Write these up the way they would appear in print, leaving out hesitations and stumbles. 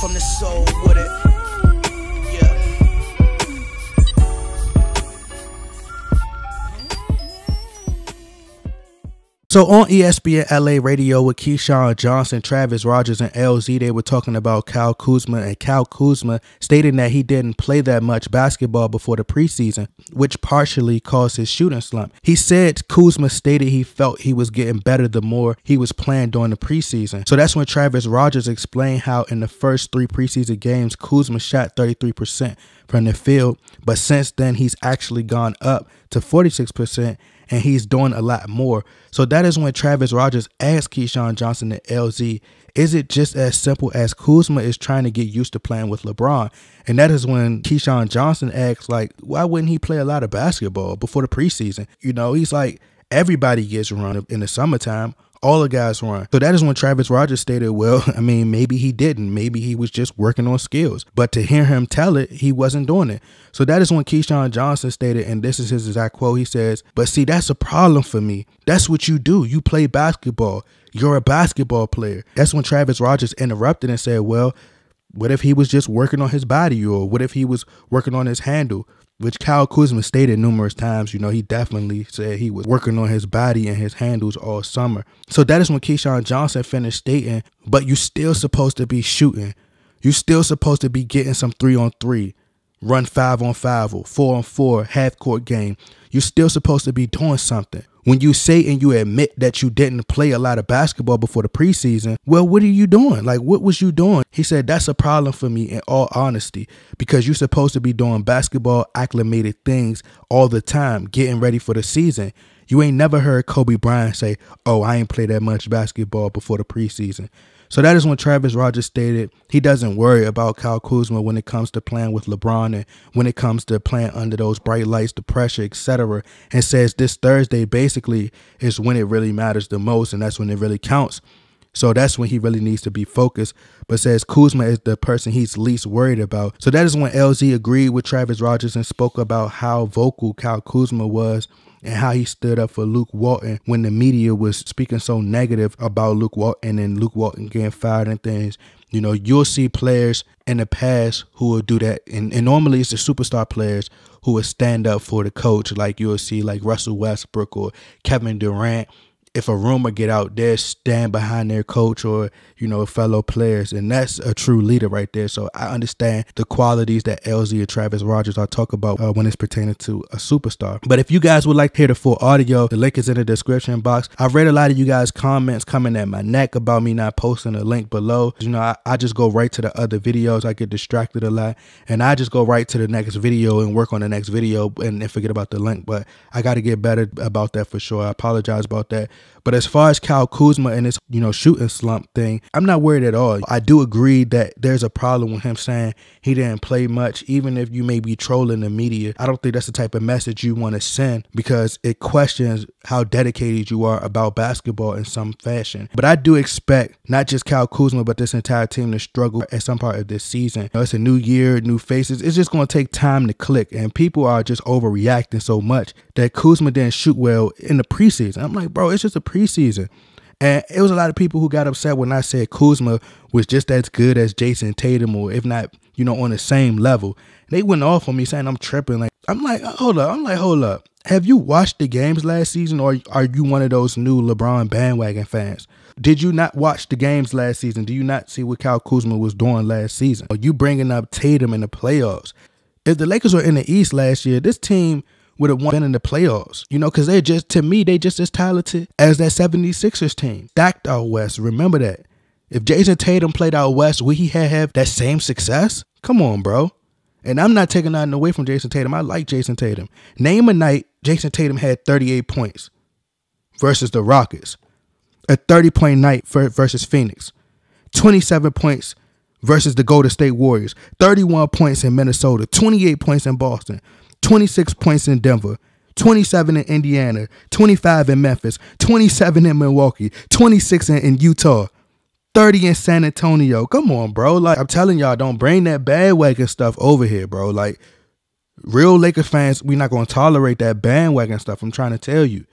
from the soul with it. Yeah. So on ESPN LA radio with Keyshawn Johnson, Travis Rogers, and LZ, they were talking about Kyle Kuzma, and Kyle Kuzma stating that he didn't play that much basketball before the preseason, which partially caused his shooting slump. He said Kuzma stated he felt he was getting better the more he was playing during the preseason. So that's when Travis Rogers explained how in the first 3 preseason games, Kuzma shot 33% from the field, but since then he's actually gone up to 46%. And he's doing a lot more. So that is when Travis Rogers asked Keyshawn Johnson and LZ, is it just as simple as Kuzma is trying to get used to playing with LeBron? And that is when Keyshawn Johnson asked, like, why wouldn't he play a lot of basketball before the preseason? You know, he's like, everybody gets run in the summertime. All the guys run. So that is when Travis Rogers stated, well, I mean, maybe he didn't. Maybe he was just working on skills. But to hear him tell it, he wasn't doing it. So that is when Keyshawn Johnson stated, and this is his exact quote, he says, but see, that's a problem for me. That's what you do. You play basketball. You're a basketball player. That's when Travis Rogers interrupted and said, well, what if he was just working on his body, or what if he was working on his handle? Which Kyle Kuzma stated numerous times. You know, he definitely said he was working on his body and his handles all summer. So that is when Keyshawn Johnson finished stating, but you still supposed to be shooting. You still supposed to be getting some 3-on-3, run 5-on-5 or 4-on-4 half-court game. You still supposed to be doing something. When you say and you admit that you didn't play a lot of basketball before the preseason, well, what are you doing? Like, what was you doing? He said, that's a problem for me in all honesty, because you're supposed to be doing basketball acclimated things all the time, getting ready for the season. You ain't never heard Kobe Bryant say, oh, I ain't played that much basketball before the preseason. So that is when Travis Rogers stated he doesn't worry about Kyle Kuzma when it comes to playing with LeBron and when it comes to playing under those bright lights, the pressure, etc. And says this Thursday basically is when it really matters the most, and that's when it really counts. So that's when he really needs to be focused, but says Kuzma is the person he's least worried about. So that is when LZ agreed with Travis Rogers and spoke about how vocal Kyle Kuzma was and how he stood up for Luke Walton when the media was speaking so negative about Luke Walton and Luke Walton getting fired and things. You know, you'll see players in the past who will do that. And normally it's the superstar players who will stand up for the coach. Like you'll see like Russell Westbrook or Kevin Durant. If a rumor get out there, stand behind their coach or, you know, fellow players. And that's a true leader right there. So I understand the qualities that LZ and Travis Rogers are talking about when it's pertaining to a superstar. But if you guys would like to hear the full audio, the link is in the description box. I've read a lot of you guys' comments coming at my neck about me not posting a link below. You know, I just go right to the other videos. I get distracted a lot. And I just go right to the next video and work on the next video and forget about the link. But I got to get better about that for sure. I apologize about that. But as far as Kyle Kuzma and his, you know, shooting slump thing, I'm not worried at all. I do agree that there's a problem with him saying he didn't play much, even if you may be trolling the media. I don't think that's the type of message you want to send because it questions how dedicated you are about basketball in some fashion. But I do expect not just Kyle Kuzma, but this entire team to struggle at some part of this season. You know, it's a new year, new faces. It's just going to take time to click, and people are just overreacting so much that Kuzma didn't shoot well in the preseason. I'm like, bro, it's just a preseason. And it was a lot of people who got upset when I said Kuzma was just as good as Jason Tatum, or if not, you know, on the same level. They went off on me saying I'm tripping. Like, I'm like, hold up. Have you watched the games last season, or are you one of those new LeBron bandwagon fans? Did you not watch the games last season? Do you not see what Kyle Kuzma was doing last season? Are you bringing up Tatum in the playoffs? If the Lakers were in the East last year, this team would have been in the playoffs, you know, because they're just, to me, they just as talented as that 76ers team. Stacked out West, remember that. If Jason Tatum played out West, would he have that same success? Come on, bro. And I'm not taking nothing away from Jason Tatum. I like Jason Tatum. Name a night Jason Tatum had 38 points versus the Rockets. A 30-point night versus Phoenix. 27 points versus the Golden State Warriors. 31 points in Minnesota. 28 points in Boston. 26 points in Denver, 27 in Indiana, 25 in Memphis, 27 in Milwaukee, 26 in Utah, 30 in San Antonio. Come on, bro. Like, I'm telling y'all, don't bring that bandwagon stuff over here, bro. Like, real Lakers fans, we're not going to tolerate that bandwagon stuff. I'm trying to tell you.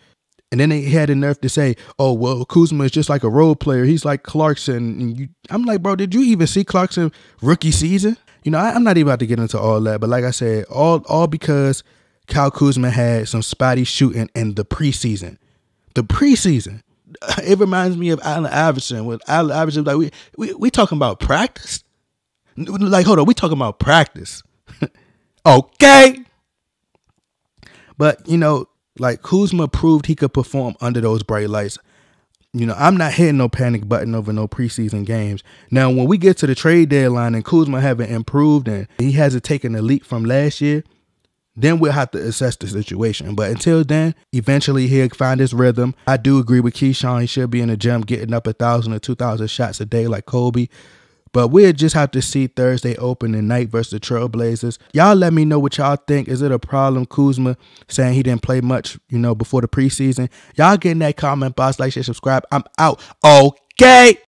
And then they had the nerve to say, oh, well, Kuzma is just like a role player. He's like Clarkson. And I'm like, bro, did you even see Clarkson rookie season? You know, I'm not even about to get into all that. But like I said, all because Kyle Kuzma had some spotty shooting in the preseason. The preseason. It reminds me of Allen Iverson. With Allen Iverson, like we talking about practice? Like, hold on, we talking about practice. Okay. But, you know, like Kuzma proved he could perform under those bright lights. You know, I'm not hitting no panic button over no preseason games. Now, when we get to the trade deadline and Kuzma haven't improved and he hasn't taken a leap from last year, then we'll have to assess the situation. But until then, eventually he'll find his rhythm. I do agree with Keyshawn. He should be in the gym getting up 1,000 or 2,000 shots a day like Kobe. But we'll just have to see Thursday opening night versus the Trailblazers. Y'all let me know what y'all think. Is it a problem, Kuzma saying he didn't play much, you know, before the preseason? Y'all get in that comment box, like, share, subscribe. I'm out. Okay.